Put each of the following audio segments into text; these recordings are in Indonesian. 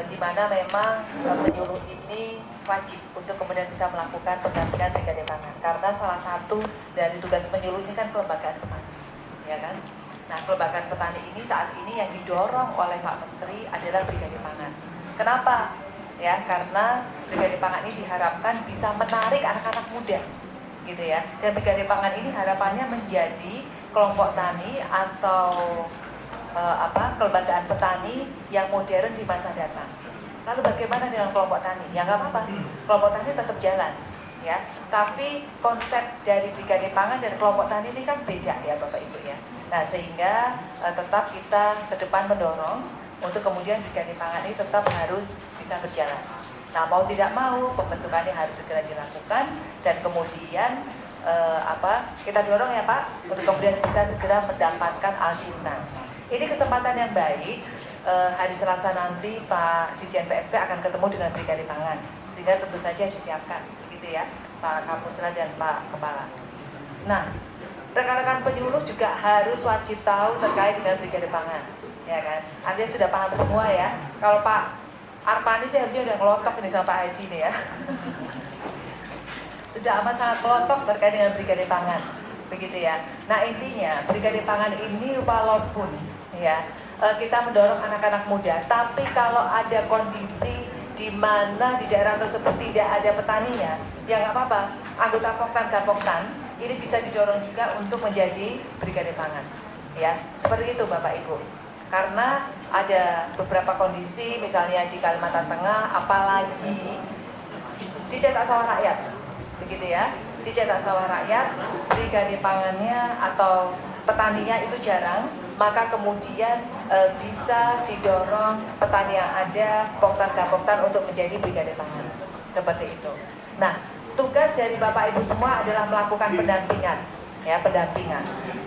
di mana memang penyuluh ini wajib untuk kemudian bisa melakukan pendampingan brigade pangan, karena salah satu dari tugas penyuluh ini kan kelembagaan petani, ya kan? Nah, kelembagaan petani ini saat ini yang didorong oleh Pak Menteri adalah brigade pangan. Kenapa? Ya, karena brigade pangan ini diharapkan bisa menarik anak-anak muda, gitu ya. Dan brigade pangan ini harapannya menjadi kelompok tani atau kelembagaan petani yang modern di masa datang. Lalu bagaimana dengan kelompok tani? Ya nggak apa-apa, kelompok tani tetap jalan, ya. Tapi konsep dari brigade pangan dan kelompok tani ini kan beda ya Bapak Ibu ya. Nah sehingga tetap kita ke depan mendorong untuk kemudian brigade pangan ini tetap harus bisa berjalan. Nah mau tidak mau pembentukannya harus segera dilakukan dan kemudian kita dorong ya Pak untuk kemudian bisa segera mendapatkan alsintan. Ini kesempatan yang baik, hari Selasa nanti Pak Dirjen PSP akan ketemu dengan brigade pangan, sehingga tentu saja disiapkan, begitu ya, Pak Kapusra dan Pak Kepala. Nah, rekan-rekan penyuluh juga harus wajib tahu terkait dengan brigade pangan, ya kan? Artinya sudah paham semua ya. Kalau Pak Arpani sih harusnya udah ngelotok ini sama Pak Haji ini ya. Sudah amat sangat ngelotok terkait dengan brigade pangan, begitu ya. Nah intinya brigade pangan ini walaupun ya kita mendorong anak-anak muda, tapi kalau ada kondisi di mana di daerah tersebut tidak ada petaninya, ya nggak apa-apa, anggota Poktan ini bisa didorong juga untuk menjadi brigade pangan, ya seperti itu Bapak Ibu. Karena ada beberapa kondisi, misalnya di Kalimantan Tengah, apalagi dicetak sawah rakyat, begitu ya, dicetak sawah rakyat, brigade pangannya atau petaninya itu jarang, maka kemudian bisa didorong petani yang ada, Poktan untuk menjadi brigade pangan, seperti itu. Nah, tugas dari Bapak Ibu semua adalah melakukan pendampingan, ya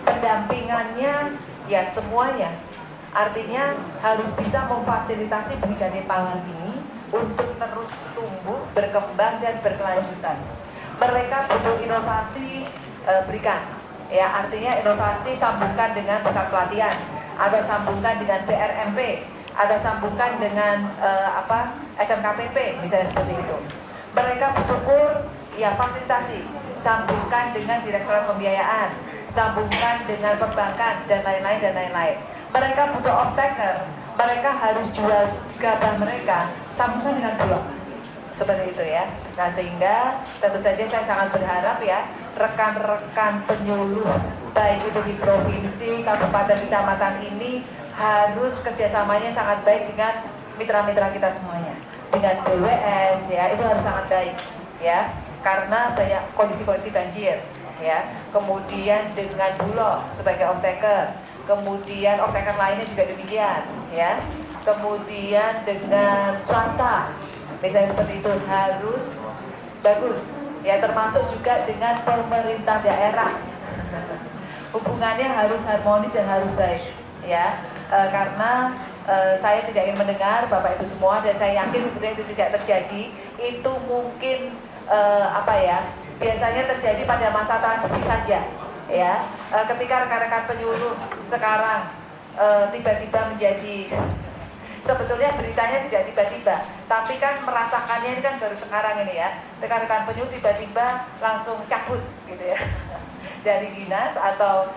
pendampingannya ya semuanya, artinya harus bisa memfasilitasi brigade pangan ini untuk terus tumbuh, berkembang dan berkelanjutan. Mereka butuh inovasi, berikan. Ya, artinya inovasi sambungkan dengan pusat pelatihan, atau sambungkan dengan BRMP, atau sambungkan dengan SMKPP, misalnya seperti itu. Mereka butuh kur, ya fasilitasi, sambungkan dengan direktorat pembiayaan, sambungkan dengan perbankan dan lain-lain. Mereka butuh off-taker, mereka harus jual gabah mereka, sambungkan dengan Bulog. Seperti itu ya. Nah sehingga tentu saja saya sangat berharap ya rekan-rekan penyuluh baik itu di provinsi, kabupaten, kecamatan ini harus kerjasamanya sangat baik dengan mitra-mitra kita semuanya, dengan BWS ya, itu harus sangat baik ya, karena banyak kondisi-kondisi banjir ya, kemudian dengan Bulog sebagai off-taker, kemudian off-taker lainnya juga demikian ya, kemudian dengan swasta misalnya seperti itu harus bagus ya, termasuk juga dengan pemerintah daerah hubungannya harus harmonis dan harus baik ya, karena saya tidak ingin mendengar Bapak Ibu semua, dan saya yakin sebetulnya itu tidak terjadi, itu mungkin biasanya terjadi pada masa transisi saja ya, ketika rekan-rekan penyuluh sekarang tiba-tiba menjadi, sebetulnya beritanya tidak tiba-tiba, tapi kan merasakannya ini kan baru sekarang ini ya, rekan-rekan penyuluh tiba-tiba langsung cabut gitu ya dari dinas, atau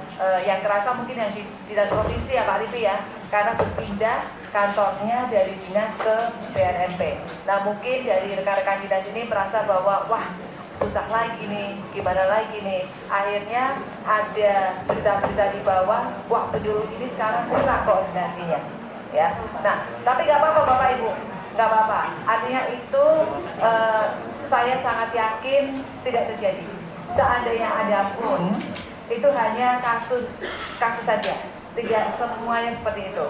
yang kerasa mungkin yang di dinas provinsi ya Pak Rifi ya, karena berpindah kantornya dari dinas ke BRMP. Nah mungkin dari rekan-rekan dinas ini merasa bahwa wah susah lagi nih, gimana lagi nih, akhirnya ada berita-berita di bawah, wah penyuluh ini sekarang kurang koordinasinya ya. Nah, tapi nggak apa-apa Bapak Ibu, nggak apa-apa. Artinya itu saya sangat yakin tidak terjadi. Seandainya ada pun, itu hanya kasus saja, tidak semuanya seperti itu.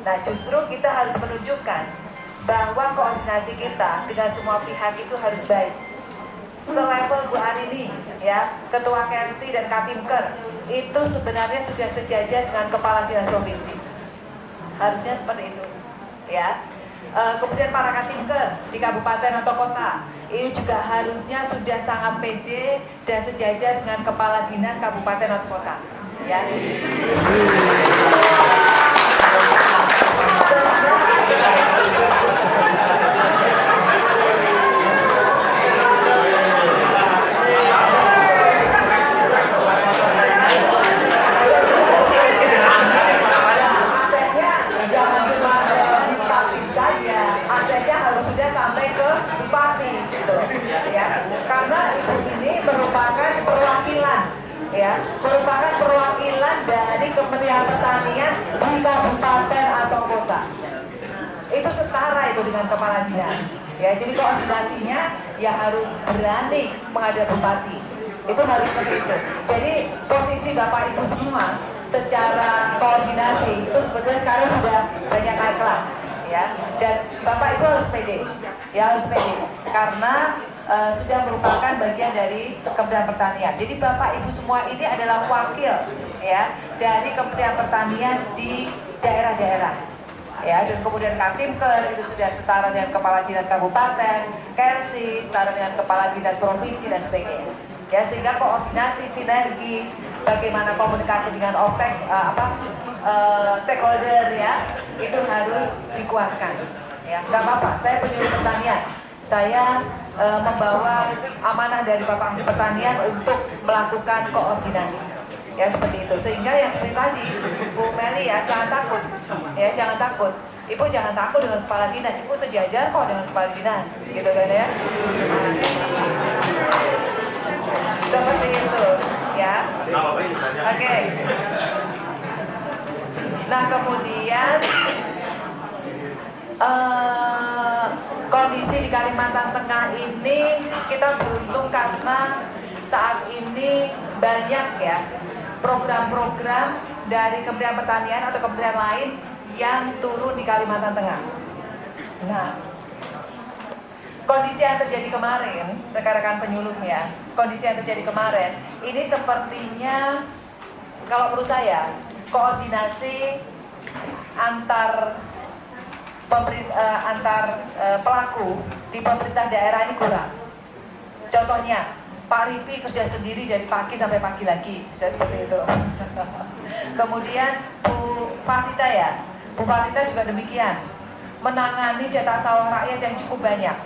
Nah, justru kita harus menunjukkan bahwa koordinasi kita dengan semua pihak itu harus baik. Selevel Bu Arini, ya, Ketua KRC dan Katimker, itu sebenarnya sudah sejajar dengan Kepala Dinas Provinsi. Harusnya seperti itu ya. Kemudian para Katimker di kabupaten atau kota ini juga harusnya sudah sangat pede dan sejajar dengan kepala dinas kabupaten atau kota ya. merupakan perwakilan dari Kementerian Pertanian di kabupaten atau kota. Itu setara itu dengan kepala dinas. Ya, jadi koordinasinya ya harus berani menghadap bupati. Itu harus seperti itu. Jadi posisi Bapak Ibu semua secara koordinasi itu sebetulnya sekarang sudah banyak naik kelas, ya. Dan Bapak Ibu harus pede, ya harus pede, karena sudah merupakan bagian dari Kementerian Pertanian. Jadi Bapak Ibu semua ini adalah wakil, ya, dari Kementerian Pertanian di daerah-daerah. Ya, dan kemudian Kaptimker itu sudah setara dengan Kepala Dinas Kabupaten, Kersi setara dengan Kepala Dinas Provinsi dan sebagainya. Ya, sehingga koordinasi sinergi bagaimana komunikasi dengan stakeholder ya itu harus dikuatkan. Ya, nggak apa-apa. Saya penyuluh pertanian. Saya membawa amanah dari Bapak Menteri Pertanian untuk melakukan koordinasi. Ya seperti itu, sehingga yang seperti tadi Bu Meli ya, jangan takut, ya jangan takut. Ibu jangan takut dengan kepala dinas, ibu sejajar kok dengan kepala dinas, gitu kan ya. Seperti itu, ya. Oke. Nah kemudian kondisi di Kalimantan Tengah ini kita beruntung karena saat ini banyak ya program-program dari Kementerian Pertanian atau kementerian lain yang turun di Kalimantan Tengah. Nah, kondisi yang terjadi kemarin, rekan-rekan penyuluh ya, kondisi yang terjadi kemarin, ini sepertinya kalau menurut saya koordinasi antar pelaku di pemerintah daerah ini kurang. Contohnya, Pak Ripi kerja sendiri dari pagi sampai pagi lagi, saya seperti itu. Kemudian Bu Fatita ya, Bu Fatita juga demikian, menangani cetak sawah rakyat yang cukup banyak,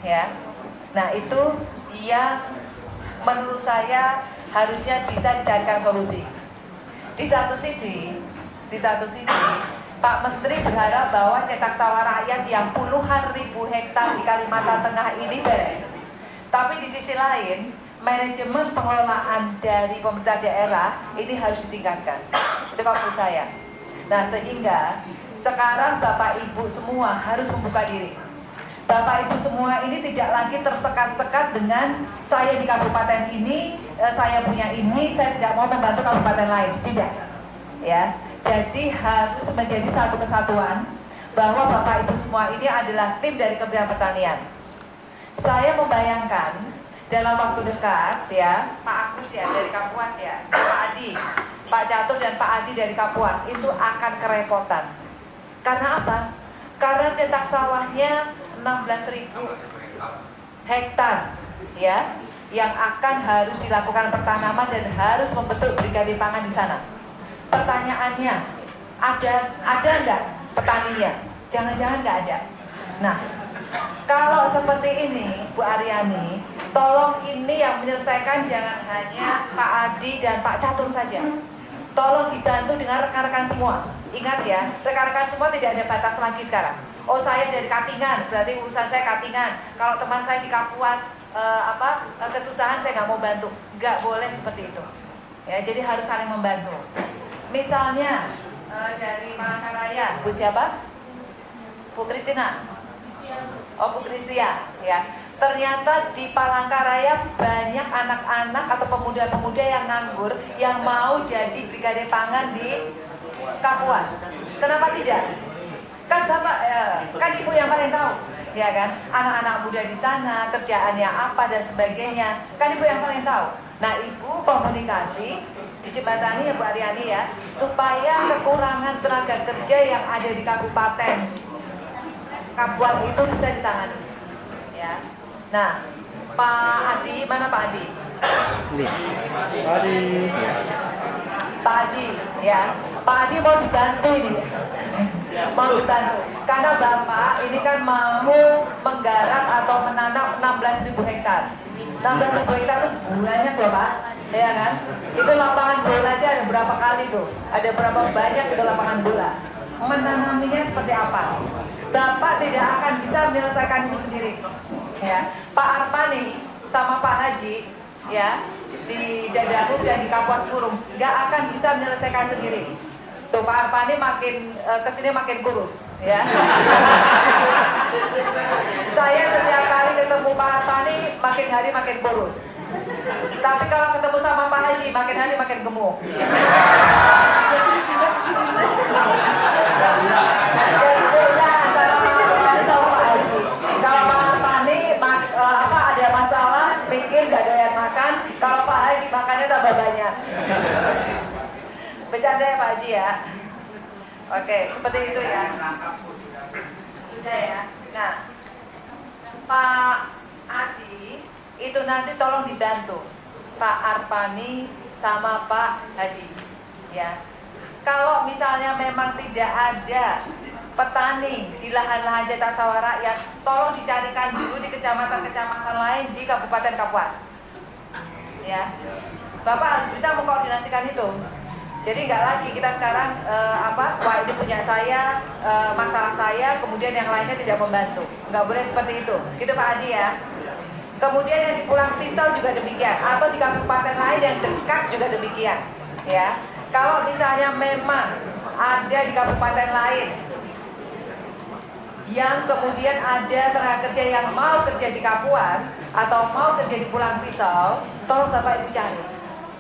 ya. Nah itu yang menurut saya harusnya bisa dicarikan solusi. Di satu sisi Pak Menteri berharap bahwa cetak sawah rakyat yang puluhan ribu hektar di Kalimantan Tengah ini beres. Tapi di sisi lain, manajemen pengelolaan dari pemerintah daerah ini harus ditingkatkan. Itu kalau menurut saya. Nah sehingga sekarang Bapak Ibu semua harus membuka diri. Bapak Ibu semua ini tidak lagi tersekat-sekat dengan saya di kabupaten ini, saya punya ini, saya tidak mau membantu kabupaten lain. Tidak. Ya. Jadi harus menjadi satu kesatuan bahwa Bapak Ibu semua ini adalah tim dari Kementerian Pertanian. Saya membayangkan dalam waktu dekat ya, Pak Agus ya dari Kapuas ya, Pak Adi, Pak Catur dan Pak Adi dari Kapuas itu akan kerepotan. Karena apa? Karena cetak sawahnya 16.000 hektar ya, yang akan harus dilakukan pertanaman dan harus membentuk brigade pangan di sana. Pertanyaannya, ada nggak petaninya? Jangan-jangan nggak ada. Nah, kalau seperti ini, Bu Aryani, tolong ini yang menyelesaikan jangan hanya Pak Adi dan Pak Catur saja. Tolong dibantu dengan rekan-rekan semua. Ingat ya, rekan-rekan semua tidak ada batas lagi sekarang. Oh saya dari Katingan, berarti urusan saya Katingan. Kalau teman saya di Kapuas, kesusahan saya nggak mau bantu. Nggak boleh seperti itu. Ya, jadi harus saling membantu. Misalnya dari Palangkaraya, Bu siapa? Bu Kristina. Oh Bu Kristia, ya. Ternyata di Palangkaraya banyak anak-anak atau pemuda-pemuda yang nganggur yang mau jadi brigade pangan di Kapuas. Kenapa tidak? Kan Bapak, kan Ibu yang paling tahu, ya kan? Anak-anak muda di sana, kerjaannya apa dan sebagainya. Kan Ibu yang paling tahu. Nah Ibu komunikasi dijembatani ya Bu Aryani ya, supaya kekurangan tenaga kerja yang ada di Kabupaten Kapuas itu bisa ditangani. Ya. Nah, Pak Adi, mana Pak Adi? Pak Adi, ya. Pak Adi mau dibantu ini. Mau dibantu. Karena Bapak ini kan mau menggarap atau menanam 16.000 hektar. 16.000 hektar itu banyak loh Pak, ya kan? Itu lapangan bola aja ada berapa kali tuh? Ada berapa banyak itu lapangan bola? Menanaminya seperti apa? Bapak tidak akan bisa menyelesaikan itu sendiri. Ya, Pak Arpani sama Pak Haji, ya, di Dadahub dan di Kapuas Burung nggak akan bisa menyelesaikan sendiri. Tuh Pak Arpani makin kesini makin kurus, ya. Saya setiap kali ketemu Pak Arpani makin hari makin kurus. Tapi kalau ketemu sama Pak Haji makin hari makin gemuk. Jadi beda antara Pak Arpani sama Pak Haji. Kalau Pak Arpani ada masalah, pikir gak doyan makan. Kalau Pak Haji makannya tambah banyak. Bercanda ya Pak Haji ya. Oke, seperti itu ya. Sudah ya. Nah, Pak Adi itu nanti tolong dibantu Pak Arpani sama Pak Haji ya. Kalau misalnya memang tidak ada petani di lahan-lahan cetak sawah rakyat, tolong dicarikan dulu di kecamatan-kecamatan lain di Kabupaten Kapuas ya. Bapak harus bisa mengkoordinasikan itu. Jadi nggak lagi kita sekarang wah ini punya saya, masalah saya, kemudian yang lainnya tidak membantu. Nggak boleh seperti itu. Gitu Pak Adi ya. Kemudian yang di Pulang Pisau juga demikian, atau di kabupaten lain yang dekat juga demikian, ya. Kalau misalnya memang ada di kabupaten lain yang kemudian ada tenaga kerja yang mau kerja di Kapuas atau mau kerja di Pulang Pisau, tolong Bapak Ibu cari.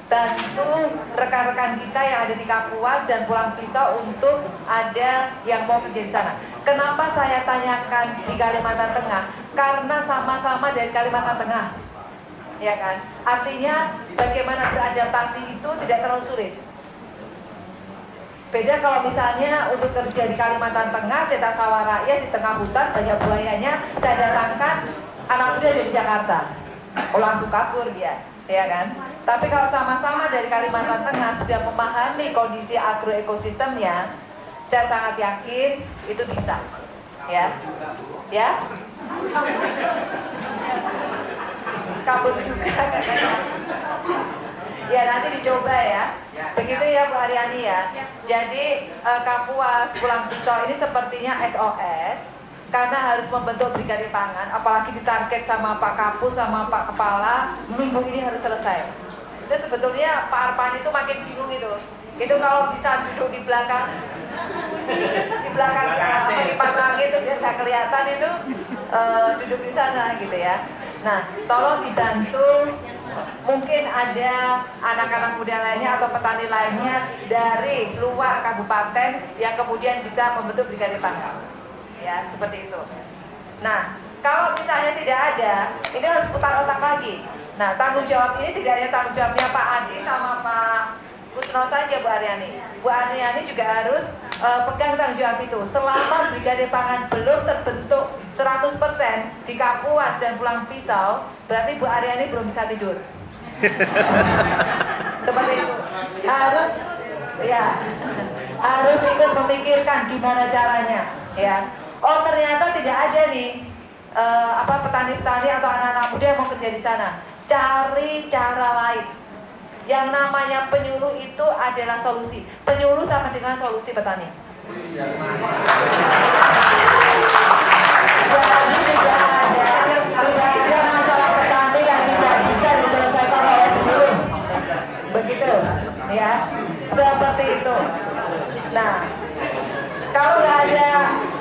Bantu rekan-rekan kita yang ada di Kapuas dan Pulang Pisau untuk ada yang mau kerja di sana. Kenapa saya tanyakan di Kalimantan Tengah? Karena sama-sama dari Kalimantan Tengah, ya kan? Artinya bagaimana beradaptasi itu tidak terlalu sulit. Beda kalau misalnya untuk kerja di Kalimantan Tengah, cetak sawah rakyat di tengah hutan banyak buayanya, saya datangkan anak muda dari Jakarta, langsung kabur dia, ya kan? Tapi kalau sama-sama dari Kalimantan Tengah sudah memahami kondisi agroekosistemnya, saya sangat yakin itu bisa, ya, ya. Kabur juga katanya. Ya nanti dicoba ya. Begitu ya Bu Aryani ya. Jadi Kapuas Pulang Pisau ini sepertinya SOS karena harus membentuk brigade pangan, apalagi ditarget sama Pak Kapus sama Pak Kepala, minggu ini harus selesai. Itu sebetulnya Pak Arpani itu makin bingung itu. Itu kalau bisa duduk di belakang kipas angin itu biar nggak kelihatan itu duduk di sana gitu ya. Nah, tolong dibantu. Mungkin ada anak-anak muda lainnya atau petani lainnya dari luar kabupaten yang kemudian bisa membentuk brigade pangan. Ya, seperti itu. Nah, kalau misalnya tidak ada, ini harus putar otak lagi. Nah, tanggung jawab ini tidak hanya tanggung jawabnya Pak Adi sama Pak Kusno saja Bu Aryani. Bu Aryani juga harus pegang tanggung jawab itu. Selama brigade pangan belum terbentuk 100% di Kapuas dan Pulang Pisau, berarti Bu Aryani belum bisa tidur. Seperti itu. Harus ikut memikirkan gimana caranya, ya. Oh ternyata tidak ada nih petani-petani atau anak-anak muda yang mau kerja di sana. Cari cara lain. Yang namanya penyuluh itu adalah solusi. Penyuluh sama dengan solusi petani. Jadi tidak ada masalah petani yang tidak bisa diselesaikan oleh penyuluh. Begitu, ya. Seperti itu. Nah, kalau nggak ada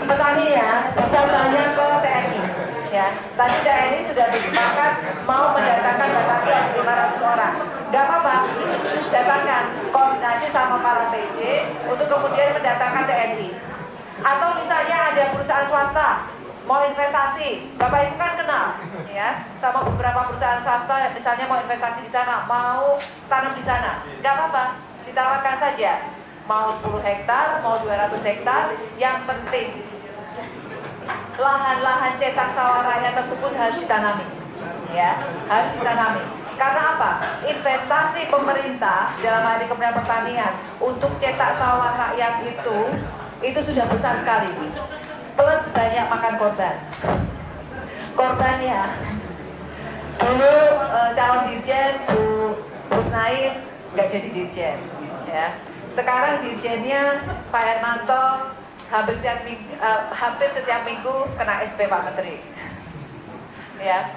petani ya, bisa tanya ke TNI. Ya, tadi TNI sudah bersepakat mau mendatangkan 500 orang. Gak apa-apa, datangkan koordinasi sama para TJ untuk kemudian mendatangkan TNI. Atau misalnya ada perusahaan swasta mau investasi, Bapak Ibu kan kenal, ya, sama beberapa perusahaan swasta misalnya mau investasi di sana, mau tanam di sana, gak apa-apa, ditawarkan saja. Mau 10 hektar, mau 200 hektar, yang penting lahan-lahan cetak sawah rakyat tersebut harus ditanami, ya, harus ditanami. Karena apa? Investasi pemerintah dalam hal ini Kementerian Pertanian untuk cetak sawah rakyat itu sudah besar sekali. Plus banyak makan korban. Korbannya dulu calon dirjen Bu Rusnaim nggak jadi dirjen, ya. Sekarang dirjennya Pak Hermanto hampir setiap minggu kena SP Pak Menteri, ya.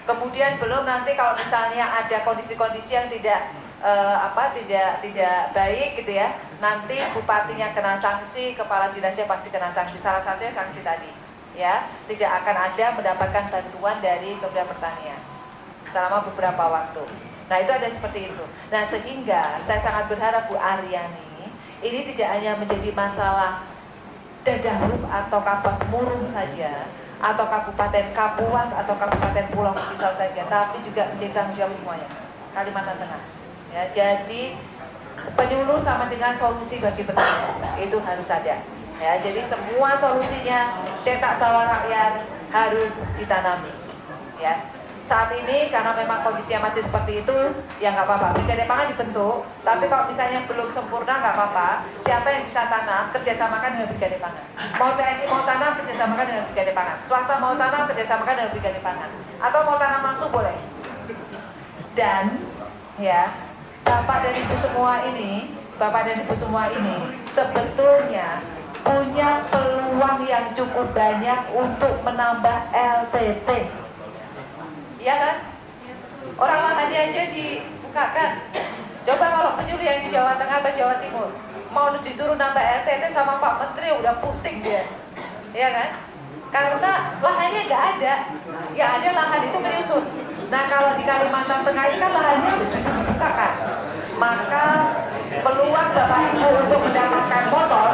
Kemudian belum nanti kalau misalnya ada kondisi-kondisi yang tidak tidak baik gitu ya, nanti bupatinya kena sanksi, kepala dinasnya pasti kena sanksi. Salah satunya sanksi tadi, ya, tidak akan ada mendapatkan bantuan dari Kementerian Pertanian selama beberapa waktu. Nah itu ada seperti itu. Nah sehingga saya sangat berharap Bu Aryani ini tidak hanya menjadi masalah Dadahub atau Kapuas Murung saja, atau Kabupaten Kapuas atau Kabupaten Pulau Pisau saja, tapi juga menjadi tanggung jawab semuanya Kalimantan Tengah. Ya, jadi penyuluh sama dengan solusi bagi petani itu harus ada. Ya, jadi semua solusinya cetak sawah rakyat harus ditanami. Ya. Saat ini karena memang kondisinya masih seperti itu, ya nggak apa-apa. Brigade Pangan dibentuk, tapi kalau misalnya belum sempurna nggak apa-apa. Siapa yang bisa tanam, kerjasamakan dengan Brigade Pangan. Mau TNI mau tanam, kerjasamakan dengan Brigade Pangan. Swasta mau tanam, kerjasamakan dengan Brigade Pangan. Atau mau tanam langsung boleh. Dan ya, Bapak dan Ibu semua ini sebetulnya punya peluang yang cukup banyak untuk menambah LTT. Iya kan? Orang lahannya aja dibukakan. Coba kalau penyuluh yang di Jawa Tengah atau Jawa Timur mau disuruh nambah LTT sama Pak Menteri udah pusing dia. Iya kan? Karena lahannya nggak ada. Yang ada lahan itu menyusut. Nah kalau di Kalimantan Tengah ini kan lahannya justru dibukakan. Maka peluang Bapak Ibu untuk mendapatkan motor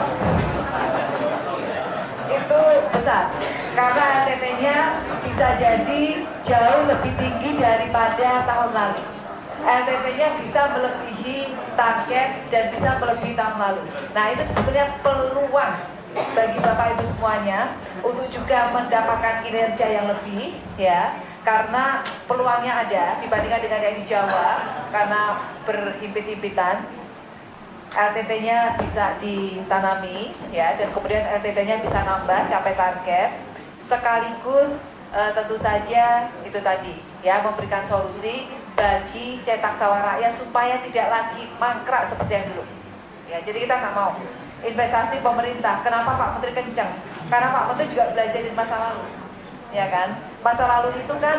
itu besar. Karena LTT-nya bisa jadi jauh lebih tinggi daripada tahun lalu. LTT-nya bisa melebihi target dan bisa melebihi tahun lalu. Nah itu sebetulnya peluang bagi Bapak Ibu semuanya untuk juga mendapatkan kinerja yang lebih, ya, karena peluangnya ada dibandingkan dengan yang di Jawa karena berhimpit-himpitan. LTT-nya bisa ditanami, ya, dan kemudian LTT-nya bisa nambah capai target. Sekaligus tentu saja itu tadi, ya, memberikan solusi bagi cetak sawah rakyat supaya tidak lagi mangkrak seperti yang dulu. Ya, jadi kita nggak mau investasi pemerintah. Kenapa Pak Menteri kencang? Karena Pak Menteri juga belajar di masa lalu, ya kan? Masa lalu itu kan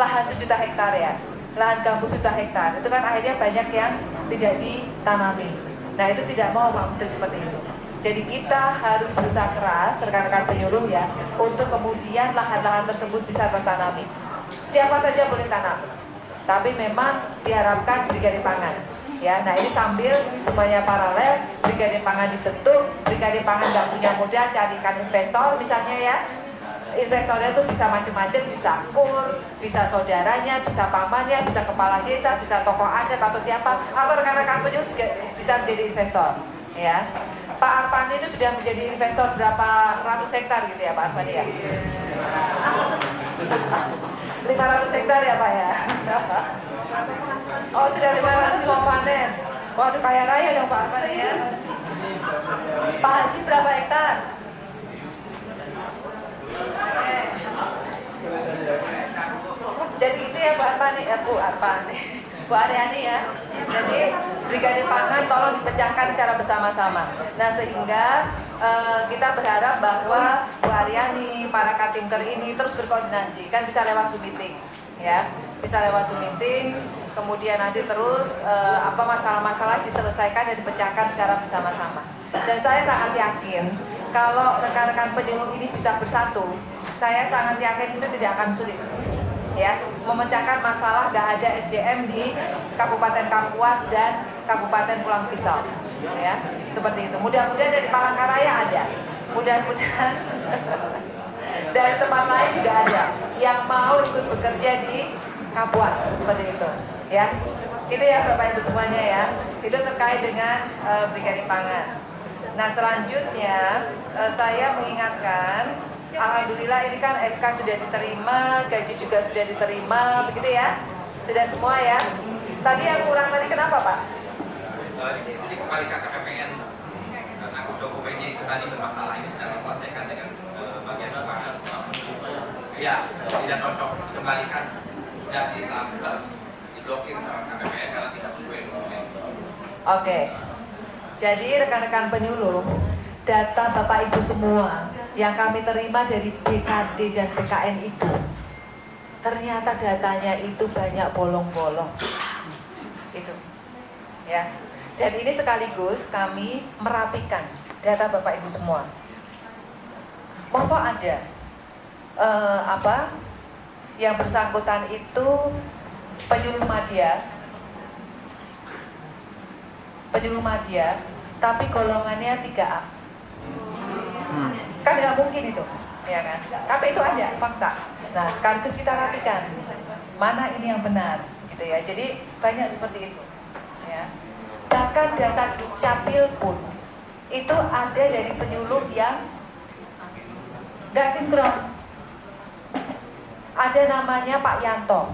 lahan 1 juta hektar ya, lahan gambut 1 juta hektar. Itu kan akhirnya banyak yang tidak ditanami. Nah itu tidak mau Pak Menteri seperti itu. Jadi kita harus berusaha keras, rekan-rekan penyuluh ya, untuk kemudian lahan-lahan tersebut bisa tertanami. Siapa saja boleh tanam, tapi memang diharapkan Brigade Pangan. Ya, nah ini sambil semuanya paralel, Brigade Pangan dibentuk, Brigade Pangan nggak punya modal, carikan investor misalnya ya. Investornya itu bisa macam-macam, bisa kur, bisa saudaranya, bisa pamannya, bisa kepala desa, bisa tokoh adat atau siapa, atau rekan-rekan penyuluh juga bisa menjadi investor. Ya, Pak Arpani itu sudah menjadi investor berapa ratus hektar gitu ya Pak Arpani ya? 500 hektar ya Pak ya? Oh sudah 500 mau panen. Waduh kaya raya dong Pak Arpani ya. Pak Haji berapa hektar? Jadi itu ya Pak Arpani, Bu Arpani, Bu Aryani ya. Jadi Brigade Pangan tolong dipecahkan secara bersama-sama. Nah sehingga kita berharap bahwa Bu Aryani, para Katimker ini terus berkoordinasi, kan bisa lewat Zoom meeting, ya, bisa lewat Zoom meeting. Kemudian nanti terus masalah-masalah diselesaikan dan dipecahkan secara bersama-sama. Dan saya sangat yakin kalau rekan-rekan penyuluh ini bisa bersatu, saya sangat yakin itu tidak akan sulit. Ya, memecahkan masalah gak ada SDM di Kabupaten Kapuas dan Kabupaten Pulau Pisau, ya, seperti itu. Mudah-mudahan dari Palangkaraya ada, mudah-mudahan dari tempat lain juga ada yang mau ikut bekerja di Kapuas, seperti itu, ya. Itu ya Bapak Ibu semuanya ya. Itu terkait dengan Brigade Pangan. Nah selanjutnya saya mengingatkan. Alhamdulillah ini kan SK sudah diterima, gaji juga sudah diterima, begitu ya? Sudah semua ya? Tadi yang kurang tadi kenapa Pak? Ini kembali ke KPPN, karena dokumennya itu tadi bermasalah, ini sudah diselesaikan dengan bagian pangan. Ya, tidak cocok, dikembalikan, sudah ditransfer, diblokir sama KPPN karena tidak sesuai dokumen. Oke, jadi rekan-rekan penyuluh, data Bapak Ibu semua yang kami terima dari BKD dan BKN itu ternyata datanya itu banyak bolong-bolong. Itu, ya. Dan ini sekaligus kami merapikan data Bapak Ibu semua. Masa ada yang bersangkutan itu penyuluh media, tapi golongannya 3A. Kan nggak mungkin itu, ya kan? Tapi itu ada fakta. Nah, sekaligus kita rapikan mana ini yang benar, gitu ya. Jadi banyak seperti itu, ya. Bahkan data Dukcapil pun itu ada dari penyuluh yang nggak sinkron. Ada namanya Pak Yanto,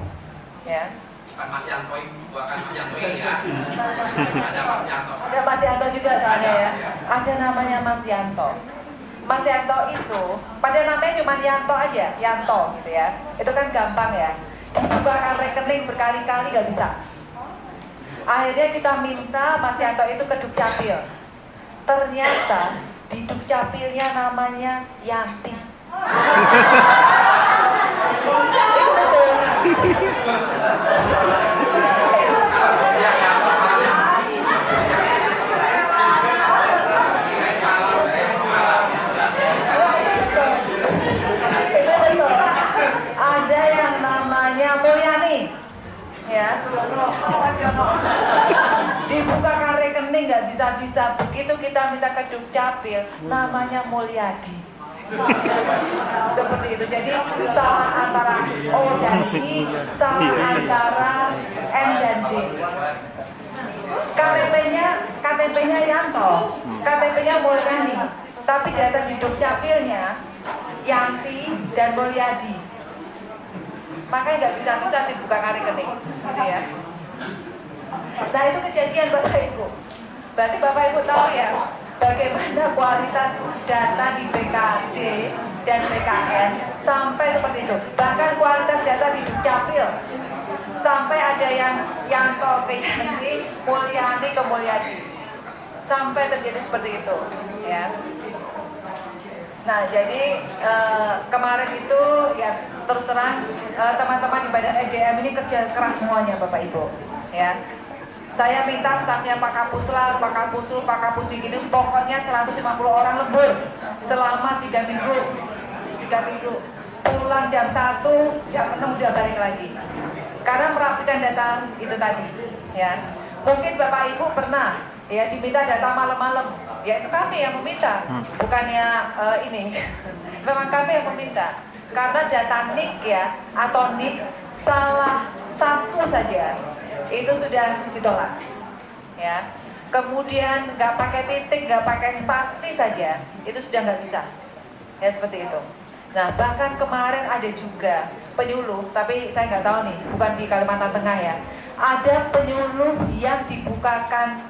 ya. Bukan Mas Yanto ini ya. Ada Mas Yanto. Ada Mas Yanto juga soalnya ya. Ada namanya Mas Yanto. Mas Yanto itu, pada namanya cuma Yanto aja, Yanto gitu ya. Itu kan gampang ya. Dibukakan rekening berkali-kali nggak bisa. Akhirnya kita minta Mas Yanto itu ke Dukcapil. Ternyata di Dukcapilnya namanya Yanti. Itu betul. Ada yang namanya Mulyani, ya. Dibukakan rekening nggak bisa-bisa, begitu kita minta ke Dukcapil namanya Mulyadi. Seperti itu. Jadi salah antara O dan I, salah antara M dan D. KTP-nya Yanto, KTP-nya Mulyani, tapi data di Dukcapilnya Yanti dan Mulyadi. Makanya nggak bisa-bisa dibukakan rekening, gitu ya. Nah, itu kejadian Bapak Ibu. Berarti Bapak Ibu tahu ya bagaimana kualitas data di BKD dan BKN sampai seperti itu. Bahkan kualitas data di Dukcapil sampai ada yang Yanto ke Yanti, Mulyani ke Mulyadi, sampai terjadi seperti itu, ya. Nah, jadi kemarin itu ya terus terang teman-teman di Badan SDM ini kerja keras semuanya Bapak Ibu, ya. Saya minta stafnya Pak Kapuslar, Pak Kapusul, Pak Kapusdik ini pokoknya 150 orang lembur selama 3 minggu. Pulang jam 1, jam 6 udah balik lagi. Karena merapikan data itu tadi, ya. Mungkin Bapak Ibu pernah ya diminta data malam-malam. Ya itu kami yang meminta, bukannya ini. Memang kami yang meminta. Karena data NIK ya atau NIK salah satu saja itu sudah ditolak, ya. Kemudian nggak pakai titik, nggak pakai spasi saja itu sudah nggak bisa, ya seperti itu. Nah, bahkan kemarin ada juga penyuluh, tapi saya nggak tahu nih, bukan di Kalimantan Tengah ya. Ada penyuluh yang dibukakan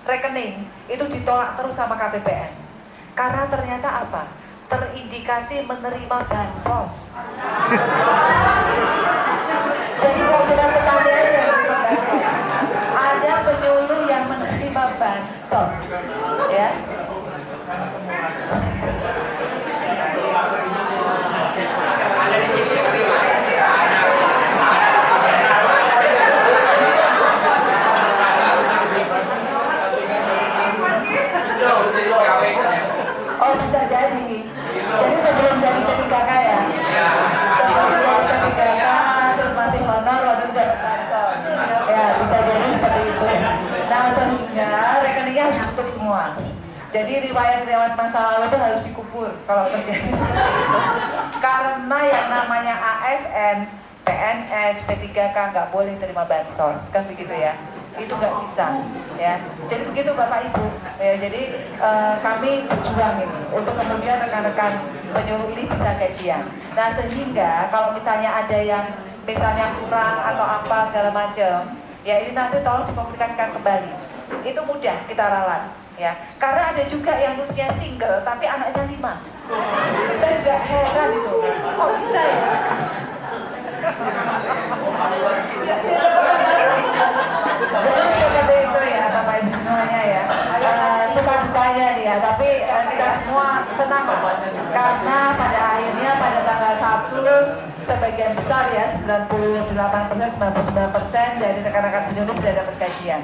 rekening itu ditolak terus sama KPPN karena ternyata apa? Terindikasi menerima bansos. Jadi kalau sudah petani aja, ada penyuluh yang menerima bansos, ya. Ada di sini yang terima. Oh, bisa jadi. Jadi sebelum jadi KK ya. Sebelum jadi KK terus masih honor waktu itu dapat bansos. Ya, bisa jadi seperti itu. Nah, sehingga rekeningnya harus tutup semua. Jadi riwayat-riwayat masa lalu itu harus dikubur kalau terjadi seperti itu. Karena yang namanya ASN, PNS, P3K nggak boleh terima bansos, kan begitu ya? Itu nggak bisa, ya. Jadi begitu Bapak Ibu. Ya, jadi kami berjuang ini untuk kemudian rekan-rekan penyuluh ini bisa gajian. Nah, sehingga kalau misalnya ada yang misalnya kurang atau apa segala macam, ya ini nanti tolong dikomunikasikan kembali. Itu mudah kita ralat. Ya, karena ada juga yang usia single tapi anaknya 5. Saya juga heran itu, kok bisa ya? Jadi seperti itu ya Bapak Ibu semuanya ya. Suka dukanya nih ya, tapi kita semua senang karena pada akhirnya pada tanggal 1 waktu sebagian besar ya 98%, 99% dari rekan-rekan penyulis sudah dapat kajian.